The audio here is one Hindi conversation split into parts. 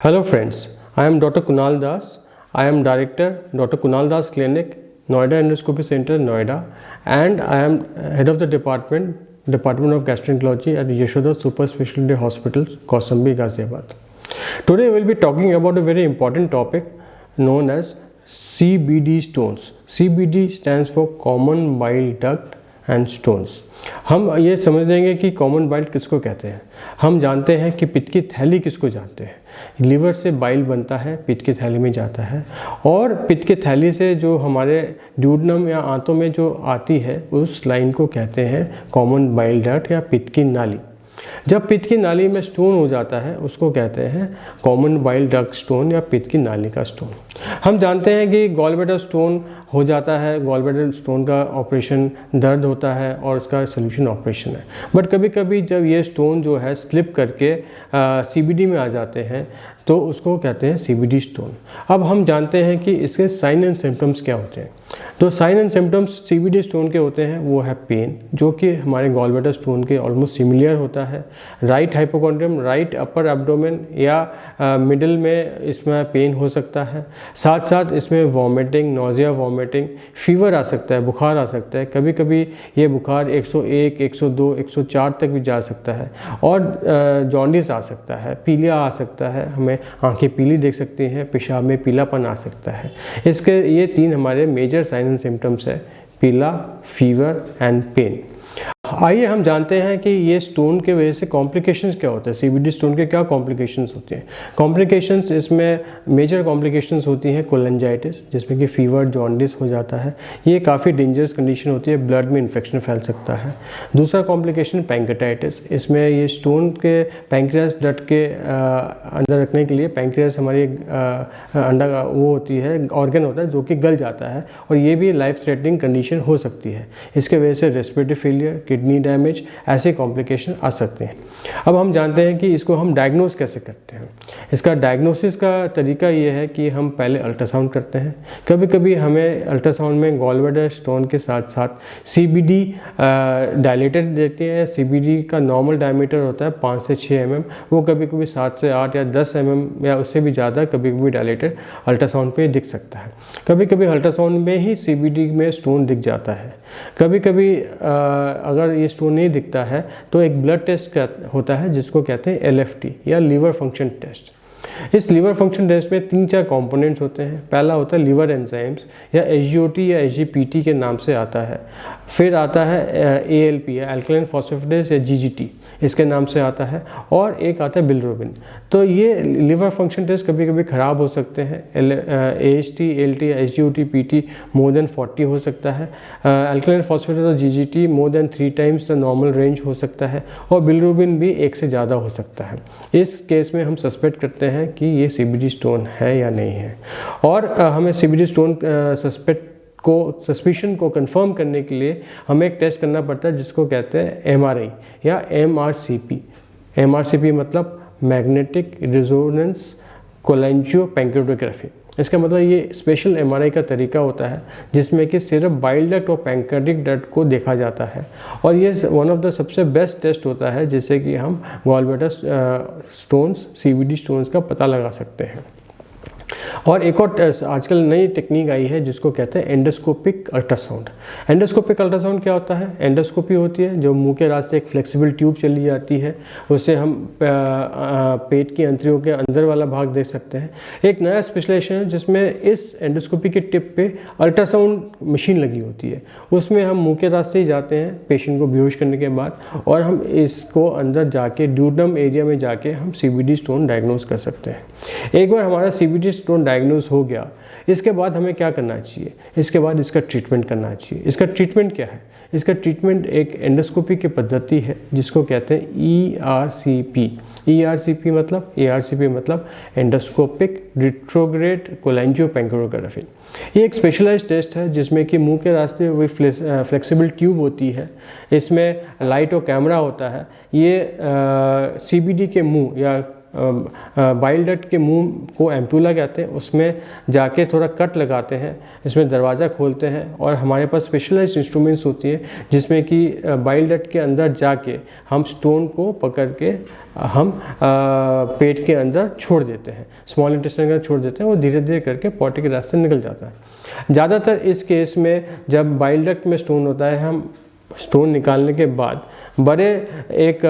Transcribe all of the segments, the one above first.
Hello friends, I am Dr. Kunal Das. I am Director, Dr. Kunal Das Clinic, Noida Endoscopy Center, Noida, and I am Head of the Department of Gastroenterology at Yashoda Super Specialty Hospital, Kausambi, Ghaziabad. Today we will be talking about a very important topic known as CBD stones. CBD stands for Common Bile Duct and Stones. हम ये समझ लेंगे कि कॉमन बाइल किसको कहते हैं। हम जानते हैं कि पित्त की थैली किसको जानते हैं। लीवर से बाइल बनता है, पित्त की थैली में जाता है, और पित्त की थैली से जो हमारे ड्यूडनम या आंतों में जो आती है उस लाइन को कहते हैं कॉमन बाइल डक्ट या पित्त की नाली। जब पित्त की नाली में स्टोन हो जाता है उसको कहते हैं कॉमन बाइल डक्ट स्टोन या पित्त की नाली का स्टोन। हम जानते हैं कि गॉलब्लैडर स्टोन हो जाता है, गॉलब्लैडर स्टोन का ऑपरेशन दर्द होता है और उसका सोल्यूशन ऑपरेशन है। बट कभी कभी जब ये स्टोन जो है स्लिप करके सीबीडी में आ जाते हैं तो उसको कहते हैं सीबीडी स्टोन। अब हम जानते हैं कि इसके साइन एंड सिम्टम्स क्या होते हैं। तो sign and symptoms CBD stone के होते हैं वो है पेन, जो कि हमारे गॉलब्लैडर स्टोन के ऑलमोस्ट सिमिलर होता है। Right hypochondrium, right upper abdomen या मिडिल में इसमें पेन हो सकता है। साथ साथ इसमें वॉमिटिंग, नोजिया, वॉमिटिंग, फीवर आ सकता है, बुखार आ सकता है। कभी कभी ये बुखार 101, 102, 104 तक भी जा सकता है, और जॉन्डिस आ सकता है, पीलिया आ सकता है, हमें आंखें पीली देख सकती हैं, पेशाब में पीलापन आ सकता है। इसके ये तीन हमारे मेजर साइन एंड सिम्टम्स है, पीला, फीवर एंड पेन। आइए हम जानते हैं कि ये स्टोन के वजह से कॉम्प्लिकेशंस क्या होते हैं। सीबीडी स्टोन के क्या कॉम्प्लिकेशंस होते हैं। कॉम्प्लिकेशंस इसमें मेजर कॉम्प्लिकेशंस होती हैं कोलेंजाइटिस, जिसमें कि फीवर, जॉन्डिस हो जाता है। ये काफ़ी डेंजरस कंडीशन होती है, ब्लड में इन्फेक्शन फैल सकता है। दूसरा कॉम्प्लिकेशन पैंक्रेटाइटिस। इसमें ये स्टोन के पैंक्रियास डक्ट के अंदर रखने के लिए पैंक्रियास हमारी अंडा वो होती है, ऑर्गन होता है जो कि गल जाता है, और ये भी लाइफ थ्रेटनिंग कंडीशन हो सकती है। इसके वजह से रेस्पिरेटरी फेलियर, किडनी डैमेज, ऐसे कॉम्प्लिकेशन आ सकते हैं। अब हम जानते हैं कि इसको हम डायग्नोस कैसे करते हैं। इसका डायग्नोसिस का तरीका ये है कि हम पहले अल्ट्रासाउंड करते हैं। कभी कभी हमें अल्ट्रासाउंड में गॉलब्लैडर स्टोन के साथ साथ सीबीडी डायलेटेड देखते हैं। सीबीडी का नॉर्मल डायमीटर होता है 5 से 6 mm, वो कभी कभी 7 से 8 या 10 mm या उससे भी ज़्यादा कभी कभी डायलेटेड अल्ट्रासाउंड पे दिख सकता है। कभी कभी अल्ट्रासाउंड में ही सीबीडी में स्टोन दिख जाता है। कभी कभी अगर ये स्टोन नहीं दिखता है तो एक ब्लड टेस्ट होता है जिसको कहते हैं LFT या लीवर फंक्शन टेस्ट। इस लीवर फंक्शन टेस्ट में 3-4 कंपोनेंट्स होते हैं। पहला होता है लीवर एंजाइम्स या SGOT या SGPT के नाम से आता है। फिर आता है ALP या अल्कलाइन फॉस्फेटेस या GGT, इसके नाम से आता है, और एक आता है बिलिरुबिन। तो ये लीवर फंक्शन टेस्ट कभी कभी ख़राब हो सकते हैं। AST, ALT या SGOT, PT मोर देन 40 हो सकता है। अल्कलाइन फॉस्फेटेस और GGT more than 3 times the normal range हो सकता है, और बिलिरुबिन भी 1 से ज़्यादा हो सकता है। इस केस में हम सस्पेक्ट करते हैं कि ये सीबीडी स्टोन है या नहीं है। और हमें सीबीडी स्टोन सस्पिशन को कंफर्म करने के लिए हमें एक टेस्ट करना पड़ता है जिसको कहते हैं MRI या MRCP। MRCP मतलब मैग्नेटिक रेजोनेंस कोलेंजियोपैंक्रेटोग्राफी। इसका मतलब ये स्पेशल MRI का तरीका होता है जिसमें कि सिर्फ बाइल डक्ट और पैंक्रेटिक डक्ट को देखा जाता है, और ये वन ऑफ द सबसे बेस्ट टेस्ट होता है जिससे कि हम गॉलब्लैडर स्टोन्स, सीबीडी स्टोन्स का पता लगा सकते हैं। और एक और आजकल नई टेक्निक आई है जिसको कहते हैं एंडोस्कोपिक अल्ट्रासाउंड। एंडोस्कोपिक अल्ट्रासाउंड क्या होता है। एंडोस्कोपी होती है जो मुंह के रास्ते एक फ्लेक्सिबल ट्यूब चली जाती है, उससे हम पेट की अंतड़ियों के अंदर वाला भाग देख सकते हैं। एक नया स्पेशलाइजेशन है जिसमें इस एंडोस्कोपी के टिप पे अल्ट्रासाउंड मशीन लगी होती है। उसमें हम मुँह के रास्ते ही जाते हैं पेशेंट को बेहोश करने के बाद, और हम इसको अंदर जाके ड्यूडनम एरिया में जाके हम सीबीडी स्टोन डायग्नोस कर सकते हैं। एक बार हमारा सीबीडी स्टोन डायग्नोस हो गया, इसके बाद हमें क्या करना चाहिए। इसके बाद इसका ट्रीटमेंट करना चाहिए। इसका ट्रीटमेंट क्या है। इसका ट्रीटमेंट एक एंडोस्कोपी की पद्धति है जिसको कहते हैं ERCP। ARCP मतलब एंडोस्कोपिक रिट्रोग्रेड कोलेंजियोपैंक्रेटोग्राफी। ये एक स्पेशलाइज्ड टेस्ट है जिसमें कि मुंह के रास्ते वही फ्लेक्सिबल ट्यूब होती है, इसमें लाइट और कैमरा होता है। ये CBD के मुंह या बाइल डक्ट के मुंह को एम्प्यूला कहते हैं, उसमें जाके थोड़ा कट लगाते हैं, इसमें दरवाज़ा खोलते हैं और हमारे पास स्पेशलाइज्ड इंस्ट्रूमेंट्स होती है जिसमें कि बाइल डक्ट के अंदर जाके हम स्टोन को पकड़ के हम पेट के अंदर छोड़ देते हैं, स्मॉल इंटेस्टाइन के अंदर छोड़ देते हैं और धीरे धीरे करके पॉटी के रास्ते निकल जाता है। ज़्यादातर इस केस में जब बाइल डक्ट में स्टोन होता है, हम स्टोन निकालने के बाद बड़े एक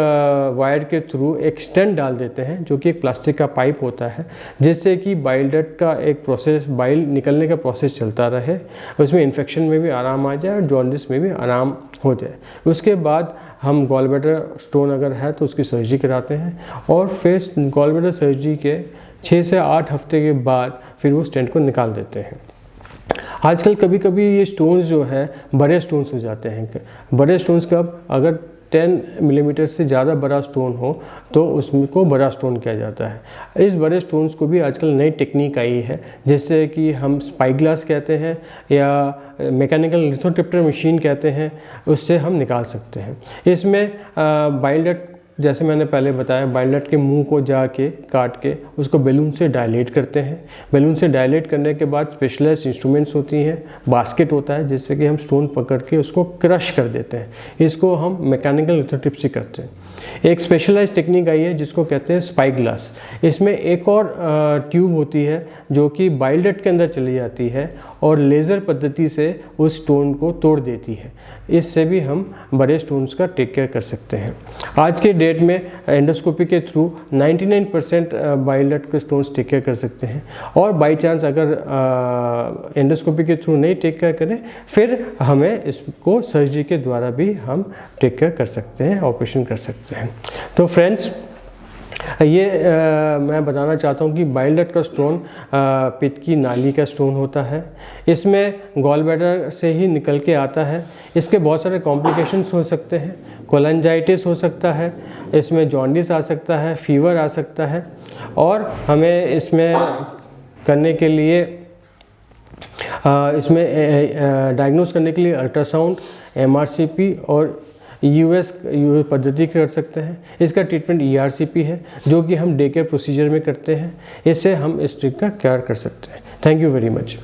वायर के थ्रू एक स्टेंट डाल देते हैं जो कि एक प्लास्टिक का पाइप होता है, जिससे कि बाइल डक्ट का एक प्रोसेस, बाइल निकलने का प्रोसेस चलता रहे, उसमें इन्फेक्शन में भी आराम आ जाए और जॉन्डिस में भी आराम हो जाए। उसके बाद हम गॉल ब्लैडर स्टोन अगर है तो उसकी सर्जरी कराते हैं और फिर गॉल ब्लैडर सर्जरी के 6 से 8 हफ्ते के बाद फिर वो स्टेंट को निकाल देते हैं। आजकल कभी कभी ये स्टोन्स जो है बड़े स्टोन्स हो जाते हैं। बड़े स्टोन्स कब, अगर 10 मिलीमीटर से ज़्यादा बड़ा स्टोन हो तो उसमें को बड़ा स्टोन किया जाता है। इस बड़े स्टोन्स को भी आजकल नई टेक्निक आई है, जैसे कि हम स्पाइक ग्लास कहते हैं या मैकेनिकल लिथोट्रिप्टर मशीन कहते हैं, उससे हम निकाल सकते हैं। इसमें बाइल डक्ट, जैसे मैंने पहले बताया, बाइल डक्ट के मुंह को जाके काट के उसको बैलून से डायलेट करते हैं। बैलून से डायलेट करने के बाद स्पेशलाइज्ड इंस्ट्रूमेंट्स होती हैं, बास्केट होता है जिससे कि हम स्टोन पकड़ के उसको क्रश कर देते हैं। इसको हम मैकेनिकल लिथोट्रिप्सी करते हैं। एक स्पेशलाइज्ड टेक्निक आई है जिसको कहते हैं स्पाइक ग्लास। इसमें एक और ट्यूब होती है जो कि बाइल डक्ट के अंदर चली जाती है और लेज़र पद्धति से उस स्टोन को तोड़ देती है। इससे भी हम बड़े स्टोन्स का टेक केयर कर सकते हैं। आज के डेट में एंडोस्कोपी के थ्रू 99% बाइल डक्ट के स्टोन्स टेक केयर कर सकते हैं और बाई चांस अगर एंडोस्कोपी के थ्रू नहीं टेक केयर करें, फिर हमें इसको सर्जरी के द्वारा भी हम टेक केयर कर सकते हैं, ऑपरेशन कर सकते हैं। तो फ्रेंड्स, ये मैं बताना चाहता हूँ कि बाइल डक्ट का स्टोन पित्त की नाली का स्टोन होता है। इसमें गॉल ब्लैडर से ही निकल के आता है। इसके बहुत सारे कॉम्प्लिकेशंस हो सकते हैं। कोलेंजाइटिस हो सकता है, इसमें जॉन्डिस आ सकता है, फीवर आ सकता है और हमें इसमें करने के लिए इसमें डायग्नोस करने के लिए अल्ट्रासाउंड, MRCP और यूएस पद्धति कर सकते हैं। इसका ट्रीटमेंट ERCP है जो कि हम डे केयर प्रोसीजर में करते हैं। इससे हम इस ट्रिक का केयर कर सकते हैं। Thank you very much.